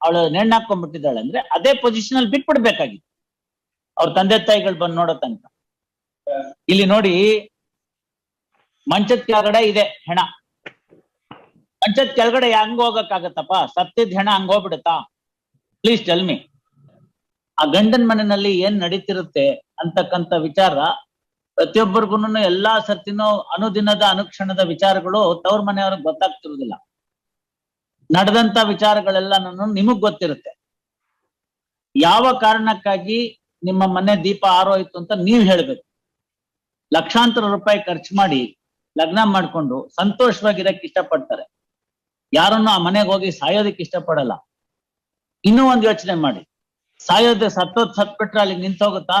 ಅವಳು ನೇಣ್ ಹಾಕೊಂಡ್ಬಿಟ್ಟಿದ್ದಾಳೆ ಅಂದ್ರೆ ಅದೇ ಪೊಸಿಷನ್ ಅಲ್ಲಿ ಬಿಟ್ಬಿಡ್ಬೇಕಾಗಿತ್ತು ಅವ್ರ ತಂದೆ ತಾಯಿಗಳು ಬಂದು ನೋಡೋ ತನಕ. ಇಲ್ಲಿ ನೋಡಿ, ಮಂಚದ ಕೆಳಗಡೆ ಇದೆ ಹೆಣ. ಮಂಚದ ಕೆಳಗಡೆ ಹೆಂಗ್ ಹೋಗಕ್ಕಾಗತ್ತಪ್ಪ? ಸತ್ತಿದ್ ಹೆಣ ಹಂಗ್ ಹೋಗ್ಬಿಡುತ್ತಾ? ಪ್ಲೀಸ್ ಟೆಲ್ ಮಿ. ಆ ಗಂಡನ ಮನೆಯಲ್ಲಿ ಏನ್ ನಡೀತಿರುತ್ತೆ ಅಂತಕ್ಕಂಥ ವಿಚಾರ ಪ್ರತಿಯೊಬ್ಬರಿಗೂ ಎಲ್ಲಾ ಸರ್ತಿನೂ ಅನುದಿನದ ಅನುಕ್ಷಣದ ವಿಚಾರಗಳು ತವ್ರ ಮನೆಯವ್ರಿಗೆ ಗೊತ್ತಾಗ್ತಿರುವುದಿಲ್ಲ. ನಡೆದಂತ ವಿಚಾರಗಳೆಲ್ಲ ನಿಮಗ್ ಗೊತ್ತಿರುತ್ತೆ. ಯಾವ ಕಾರಣಕ್ಕಾಗಿ ನಿಮ್ಮ ಮನೆ ದೀಪ ಆರೋಯ್ತು ಅಂತ ನೀವ್ ಹೇಳ್ಬೇಕು. ಲಕ್ಷಾಂತರ ರೂಪಾಯಿ ಖರ್ಚು ಮಾಡಿ ಲಗ್ನ ಮಾಡ್ಕೊಂಡು ಸಂತೋಷವಾಗಿರಕ್ ಇಷ್ಟಪಡ್ತಾರೆ. ಯಾರನ್ನು ಆ ಮನೆಗೆ ಹೋಗಿ ಸಾಯೋದಕ್ಕೆ ಇಷ್ಟಪಡಲ್ಲ. ಇನ್ನೂ ಒಂದ್ ಯೋಚನೆ ಮಾಡಿ, ಸತ್ಬಿಟ್ರೆ ಅಲ್ಲಿ ನಿಂತೋಗುತ್ತಾ?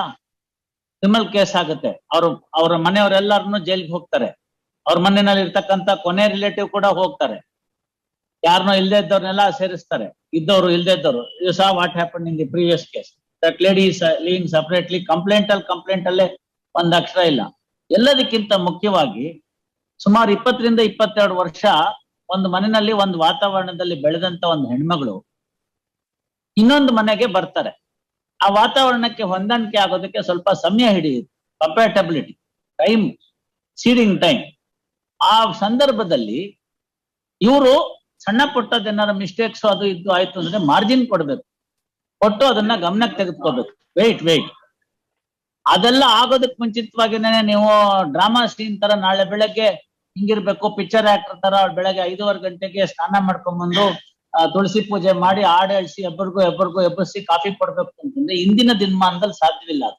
ಕ್ರಿಮಿನಲ್ ಕೇಸ್ ಆಗುತ್ತೆ. ಅವ್ರ ಮನೆಯವರೆಲ್ಲರನ್ನು ಜೈಲ್ಗೆ ಹೋಗ್ತಾರೆ. ಅವ್ರ ಮನೆಯಲ್ಲಿ ಇರ್ತಕ್ಕಂಥ ಕೊನೆ ರಿಲೇಟಿವ್ ಕೂಡ ಹೋಗ್ತಾರೆ. ಯಾರನ್ನೋ ಇಲ್ದೇ ಇದ್ದವ್ರನ್ನೆಲ್ಲ ಸೇರಿಸ್ತಾರೆ, ಇದ್ದವ್ರು ಇಲ್ದೇ ಇದ್ದವ್ರು. You saw what happen in the previous case. That lady is living separately. Complaint ಅಲ್ಲೇ ಒಂದ್ ಅಕ್ಷರ ಇಲ್ಲ. ಎಲ್ಲದಕ್ಕಿಂತ ಮುಖ್ಯವಾಗಿ ಸುಮಾರು 20 ರಿಂದ 22 ವರ್ಷ ಒಂದು ಮನೆಯಲ್ಲಿ ಒಂದು ವಾತಾವರಣದಲ್ಲಿ ಬೆಳೆದಂತ ಒಂದು ಹೆಣ್ಮಗಳು ಇನ್ನೊಂದು ಮನೆಗೆ ಬರ್ತಾರೆ. ಆ ವಾತಾವರಣಕ್ಕೆ ಹೊಂದಾಣಿಕೆ ಆಗೋದಕ್ಕೆ ಸ್ವಲ್ಪ ಸಮಯ ಹಿಡಿಯುತ್ತೆ. Compatibility time, seeding time. ಆ ಸಂದರ್ಭದಲ್ಲಿ ಇವರು ಸಣ್ಣ ಪುಟ್ಟದೇನಾದ್ರು ಮಿಸ್ಟೇಕ್ಸ್ ಅದು ಇದು ಆಯ್ತು ಅಂದ್ರೆ ಮಾರ್ಜಿನ್ ಕೊಡ್ಬೇಕು, ಕೊಟ್ಟು ಅದನ್ನ ಗಮನಕ್ಕೆ ತೆಗೆದುಕೋಬೇಕು. ವೇಟ್ ಅದೆಲ್ಲ ಆಗೋದಕ್ ಮುಂಚಿತವಾಗಿನೇ ನೀವು ಡ್ರಾಮಾ ಸೀನ್ ತರ ನಾಳೆ ಬೆಳಗ್ಗೆ ಹಿಂಗಿರ್ಬೇಕು, ಪಿಕ್ಚರ್ ಆಕ್ಟರ್ ತರ ಬೆಳಗ್ಗೆ 5:15 ಗಂಟೆಗೆ ಸ್ನಾನ ಮಾಡ್ಕೊಂಡ್ಬಂದು ತುಳಸಿ ಪೂಜೆ ಮಾಡಿ ಹಾಡು ಹೇಳಿಸಿ ಎಬ್ಬರಿಗೂ ಎಬ್ಬರಿಸಿ ಕಾಫಿ ಕೊಡ್ಬೇಕು ಅಂತಂದ್ರೆ ಇಂದಿನ ದಿನಮಾನದಲ್ಲಿ ಸಾಧ್ಯವಿಲ್ಲ ಅದು.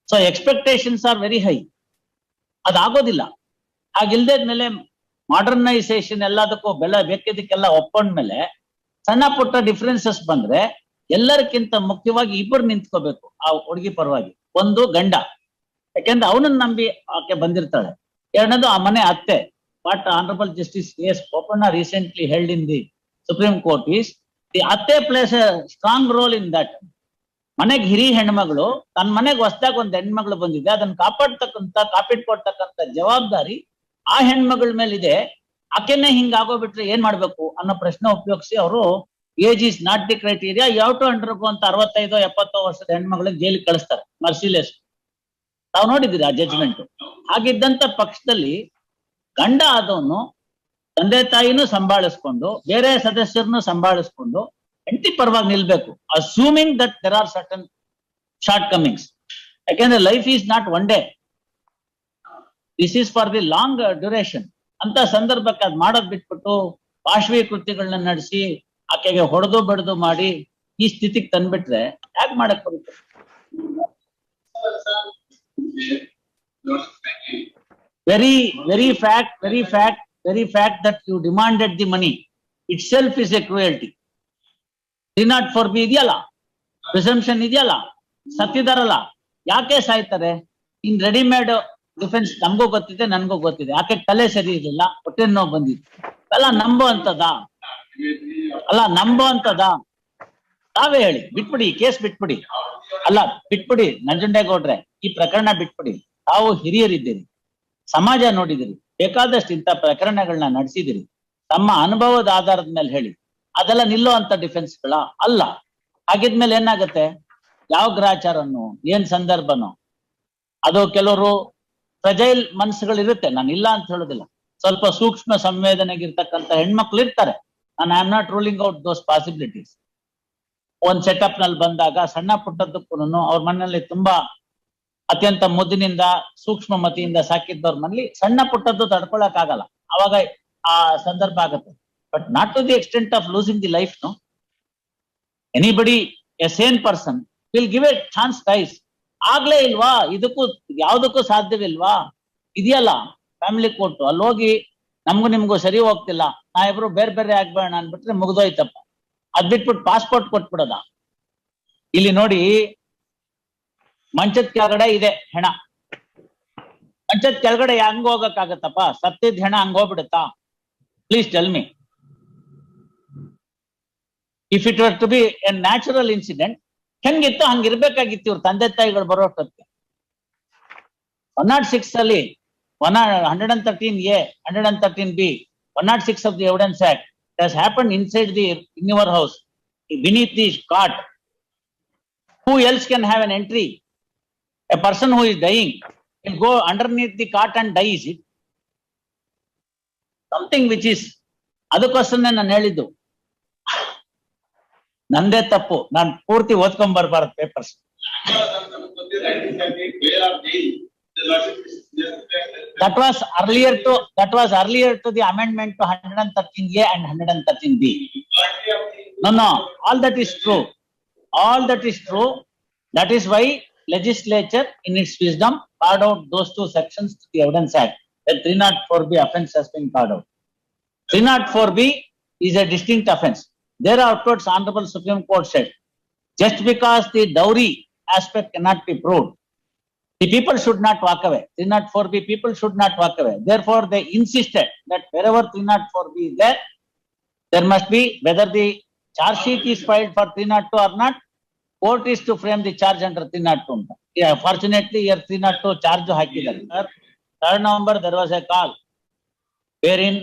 So expectations are very high. ಅದಾಗೋದಿಲ್ಲ. ಹಾಗಿಲ್ದೇದ್ಮೇಲೆ ಮಾಡರ್ನೈಸೇಷನ್ ಎಲ್ಲದಕ್ಕೂ ಬೆಲೆ ಬೇಕಿದ್ದಕ್ಕೆಲ್ಲ ಒಪ್ಕೊಂಡ್ಮೇಲೆ ಸಣ್ಣ ಪುಟ್ಟ ಡಿಫ್ರೆನ್ಸಸ್ ಬಂದ್ರೆ ಎಲ್ಲರಿಗಿಂತ ಮುಖ್ಯವಾಗಿ ಇಬ್ಬರು ನಿಂತ್ಕೋಬೇಕು ಆ ಹುಡುಗಿ ಪರವಾಗಿ. ಒಂದು ಗಂಡ, ಯಾಕೆಂದ್ರೆ ಅವನನ್ನ ನಂಬಿ ಆಕೆ ಬಂದಿರ್ತಾಳೆ. ಎರಡನೇದು ಆ ಮನೆ ಅತ್ತೆ. What honourable justice S Bopanna recently held in the Supreme Court is the ಅತ್ತೆ place a strong role in that. ಮನೆಗೆ ಹಿರಿ ಹೆಣ್ಮಗಳು, ತನ್ನ ಮನೆಗೆ ಹೊಸದಾಗ ಒಂದು ಹೆಣ್ಮಗಳು ಬಂದಿದೆ, ಅದನ್ನ ಕಾಪಿಟ್ಕೊಡ್ತಕ್ಕಂಥ ಜವಾಬ್ದಾರಿ ಆ ಹೆಣ್ಮಗಳ ಮೇಲಿದೆ. ಆಕೆನೆ ಹಿಂಗಾಗೋಗ್ಬಿಟ್ರೆ ಏನ್ ಮಾಡ್ಬೇಕು ಅನ್ನೋ ಪ್ರಶ್ನೆ ಉಪಯೋಗಿಸಿ ಅವರು age is not the criteria, ಯಾವ ಟು ಅಂಡರ್ಗೋ ಅಂತ 65-70 ವರ್ಷದ ಹೆಣ್ಮಗಳಿಗೆ ಜೈಲಿಗೆ ಕಳಿಸ್ತಾರೆ ಮರ್ಸಿಲೆಸ್. ತಾವು ನೋಡಿದ್ದೀರಿ ಆ ಜಡ್ಜ್ಮೆಂಟ್. ಹಾಗಿದ್ದಂತ ಪಕ್ಷದಲ್ಲಿ ಗಂಡ ಆದವನು ತಂದೆ ತಾಯಿನೂ ಸಂಭಾಳಿಸ್ಕೊಂಡು ಬೇರೆ ಸದಸ್ಯರನ್ನು ಸಂಭಾಳಿಸ್ಕೊಂಡು ಹೆಂಡತಿ ಪರವಾಗಿ ನಿಲ್ಬೇಕು, assuming that there are certain shortcomings. ಯಾಕೆಂದ್ರೆ life is not one day, this is for the long duration. ಅಂತ ಸಂದರ್ಭಕ್ಕೆ ಅದ್ ಮಾಡೋದ್ ಬಿಟ್ಬಿಟ್ಟು ಪಾಶ್ವಿ ಕೃತ್ಯಗಳನ್ನ ನಡೆಸಿ ಆಕೆಗೆ ಹೊಡೆದು ಬಡ್ದು ಮಾಡಿ ಈ ಸ್ಥಿತಿಗೆ ತಂದ್ಬಿಟ್ರೆ ಯಾಕೆ ಮಾಡಕ್ ಬರುತ್ತೆ? very fact that you demanded the money itself is a cruelty. Did not forbid ಇದೆಯಲ್ಲ, ಪ್ರಿಸಂಪ್ಷನ್ ಇದೆಯಲ್ಲ, ಸತ್ತಿದಾರಲ್ಲ, ಯಾಕೆ ಸಾಯ್ತಾರೆ? ಇನ್ ರೆಡಿಮೇಡ್ ಡಿಫೆನ್ಸ್ ನಮಗೂ ಗೊತ್ತಿದೆ, ನನ್ಗೂ ಗೊತ್ತಿದೆ. ಆಕೆ ತಲೆ ಸರಿ ಇರಲಿಲ್ಲ, ಹೊಟ್ಟೆ ನೋವು ಬಂದಿತ್ತು. ಅಲ್ಲ ನಂಬೋ ಅಂತದ ತಾವೇ ಹೇಳಿ. ಬಿಟ್ಬಿಡಿ, ಕೇಸ್ ಬಿಟ್ಬಿಡಿ. ಅಲ್ಲ ಬಿಟ್ಬಿಡಿ ನಂಜುಂಡೇಗೌಡ್ರೆ, ಈ ಪ್ರಕರಣ ಬಿಟ್ಬಿಡಿ. ತಾವು ಹಿರಿಯರಿದ್ದೀರಿ, ಸಮಾಜ ನೋಡಿದಿರಿ, ಬೇಕಾದಷ್ಟು ಇಂಥ ಪ್ರಕರಣಗಳನ್ನ ನಡೆಸಿದಿರಿ. ತಮ್ಮ ಅನುಭವದ ಆಧಾರದ ಮೇಲೆ ಹೇಳಿ. ಅದೆಲ್ಲ ನಿಲ್ಲೋ ಅಂತ ಡಿಫೆನ್ಸ್ಗಳ ಅಲ್ಲ. ಹಾಗಿದ್ಮೇಲೆ ಏನಾಗತ್ತೆ? ಯಾವ ಗ್ರಾಚಾರನು, ಏನ್ ಸಂದರ್ಭನೋ ಅದು. ಕೆಲವರು ಫ್ರಜೈಲ್ ಮನಸ್ಸುಗಳಿರುತ್ತೆ, ನಾನು ಇಲ್ಲ ಅಂತ ಹೇಳೋದಿಲ್ಲ. ಸ್ವಲ್ಪ ಸೂಕ್ಷ್ಮ ಸಂವೇದನೆಗಿರ್ತಕ್ಕಂಥ ಹೆಣ್ಮಕ್ಳು ಇರ್ತಾರೆ. ನಾನು I am not ruling out those possibilities. ಒಂದ್ ಸೆಟಪ್ ನಲ್ಲಿ ಬಂದಾಗ ಸಣ್ಣ ಪುಟ್ಟದಕ್ಕೂ ಅವ್ರ ಮನೆಯಲ್ಲಿ ತುಂಬಾ ಅತ್ಯಂತ ಮುದ್ದಿನಿಂದ ಸೂಕ್ಷ್ಮ ಮತಿಯಿಂದ ಸಾಕಿದ್ದವ್ರ ಮನೇಲಿ ಸಣ್ಣ ಪುಟ್ಟದ್ದು ತಡ್ಕೊಳಕ್ ಆಗಲ್ಲ. ಅವಾಗ ಆ ಸಂದರ್ಭ ಆಗುತ್ತೆ. But not to the extent of losing the life. No, anybody a sane person will give a chance twice. ಆಗ್ಲೇ ಇಲ್ವಾ? ಇದಕ್ಕೂ ಯಾವ್ದಕ್ಕೂ ಸಾಧ್ಯವಿಲ್ವಾ? ಇದೆಯಲ್ಲ ಫ್ಯಾಮಿಲಿ ಕೋರ್ಟ್, ಅಲ್ಲಿ ಹೋಗಿ ನಮ್ಗೂ ನಿಮ್ಗೂ ಸರಿ ಹೋಗ್ತಿಲ್ಲ, ನಾ ಇಬ್ರು ಬೇರೆ ಬೇರೆ ಆಗ್ಬೇಡ ಅನ್ಬಿಟ್ರೆ ಮುಗ್ದೋಯ್ತಪ್ಪ. ಅದ್ ಬಿಟ್ಬಿಟ್ಟು ಪಾಸ್ಪೋರ್ಟ್ ಕೊಟ್ಬಿಡೋದ? ಇಲ್ಲಿ ನೋಡಿ, ಮಂಚದ ಕೆಳಗಡೆ ಇದೆ ಹೆಣ. ಮಂಚದ ಕೆಳಗಡೆ ಹೆಂಗ್ ಹೋಗಕ್ಕಾಗತ್ತಪ್ಪ? ಸತ್ತಿದ್ ಹೆಣ ಹಂಗ್ ಹೋಗ್ಬಿಡುತ್ತಾ? Please tell me. If it were to be a natural incident ಹೆಂಗಿತ್ತು ಹಂಗಿರ್ಬೇಕಾಗಿತ್ತು. ಇವ್ರ ತಂದೆ ತಾಯಿಗಳು ಬರೋಷ್ಟೊತ್ತಿಗೆ 106 ಅಲ್ಲಿ 113A, 113B, 106 of the evidence act It has happened inside in your house, beneath the cot. Who else can have an entry? A person who is dying will go underneath the cot and die, is it? Something which is, ಅದಕ್ಕೋಸ್ಕರನೇ ನಾನು ಹೇಳಿದ್ದು ನಂದೇ ತಪ್ಪು, ನಾನು ಪೂರ್ತಿ ಓದ್ಕೊಂಡ್ ಬರ್ಬಾರ್ದು papers. That was earlier to the amendment to 113A and 113B. No, all that is true. All that is true. That is why legislature in its wisdom carved out those two sections to the Evidence Act. The 304B offence has been carved out. 304B is a distinct offence. There afterwards Honorable Supreme Court said, just because the dowry aspect cannot be proved, the people should not walk away. 304B people should not walk away. Therefore, they insisted that wherever 304B is there, there must be, whether the charge sheet is filed for 302 or not, court is to frame the charge under 302. Yeah, fortunately, here 302 charge hakidare. 3rd November, there was a call wherein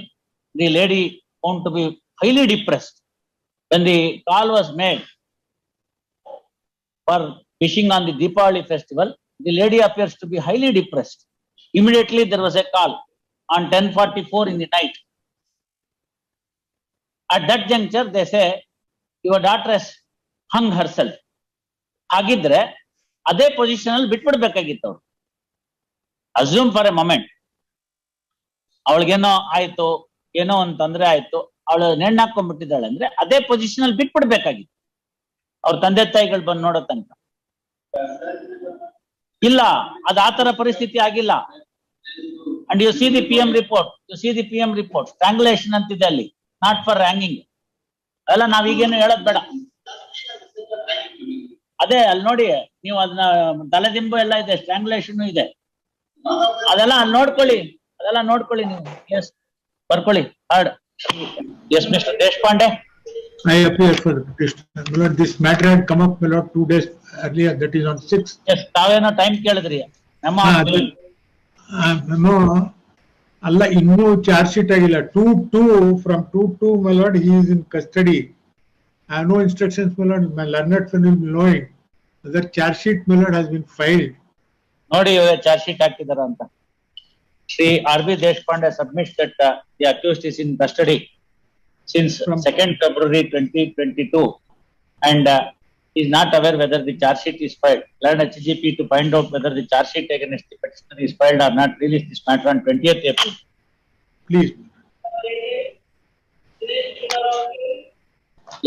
the lady found to be highly depressed. When the call was made for wishing on the Deepavali festival, the lady appears to be highly depressed. Immediately there was a call on 10:44 in the night. At that juncture, they say, your daughter has hung herself. ಹಾಗಿದ್ರೆ ಅದೇ position ಅಲ್ಲಿ ಬಿಟ್ಬಿಡ್ಬೇಕಾಗಿತ್ತು ಅವ್ರು. Assume for A moment ಅವಳಿಗೇನೋ ಆಯ್ತು, ಏನೋ ಒಂದ್ ತೊಂದ್ರೆ ಆಯ್ತು, ಅವಳು ನೆಣ್ಣು ಹಾಕೊಂಡ್ಬಿಟ್ಟಿದ್ದಾಳೆ ಅಂದ್ರೆ ಅದೇ ಪೊಸಿಷನ್ ಅಲ್ಲಿ ಬಿಟ್ಬಿಡ್ಬೇಕಾಗಿತ್ತು ಅವ್ರ ತಂದೆ ತಾಯಿಗಳು ಬಂದು ನೋಡೋ ತನಕ. ಇಲ್ಲ, ಅದು ಆತರ ಪರಿಸ್ಥಿತಿ ಆಗಿಲ್ಲ. And U see the PM report, ಸ್ಟ್ರಾಂಗ್ಯುಲೇಷನ್ ಅಂತಿದೆ ಅಲ್ಲಿ, ನಾಟ್ ಫಾರ್ ಹ್ಯಾಂಗಿಂಗ್. ಅಲ್ಲ ನಾವೀಗೇನು ಹೇಳೋದ್ ಬೇಡ. ಅದೇ ಅಲ್ಲಿ ನೋಡಿ ನೀವು, ಅದನ್ನ ತಲೆದಿಂಬು ಎಲ್ಲ ಇದೆ, ಸ್ಟ್ರಾಂಗ್ಯುಲೇಷನ್ ಇದೆ, ಅದೆಲ್ಲ ನೋಡ್ಕೊಳ್ಳಿ ನೀವು. ಎಸ್, ಬರ್ಕೊಳ್ಳಿ hard. Yes, Mr. Deshpande. I appear for the petition. My lord, this matter had come up, my lord, 2 days earlier, that is on 6th. Yes, ತಾವೇನೋ ಟೈಮ್ ಕೇಳಿದ್ರಿ ನಮ್ಮ no, ಅಲ್ಲ ಇನ್ನೂ ಚಾರ್ಜ್ ಶೀಟ್ ಆಗಿಲ್ಲ. 2-2 from 2-2, my lord, he is in custody. I have no instructions, my lord. My learned friend will be knowing whether charge sheet, my lord, has been filed. ನೋಡಿ charge sheet ಹಾಕಿದಾರ ಅಂತ. Shri R.B. Deshpande submits that the accused is in custody since 2nd February 2022 and is not aware whether the charge sheet is filed. Learned HGP to find out whether the charge sheet against the petitioner is filed or not. Release this matter on 20th April. Please.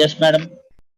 Yes, madam.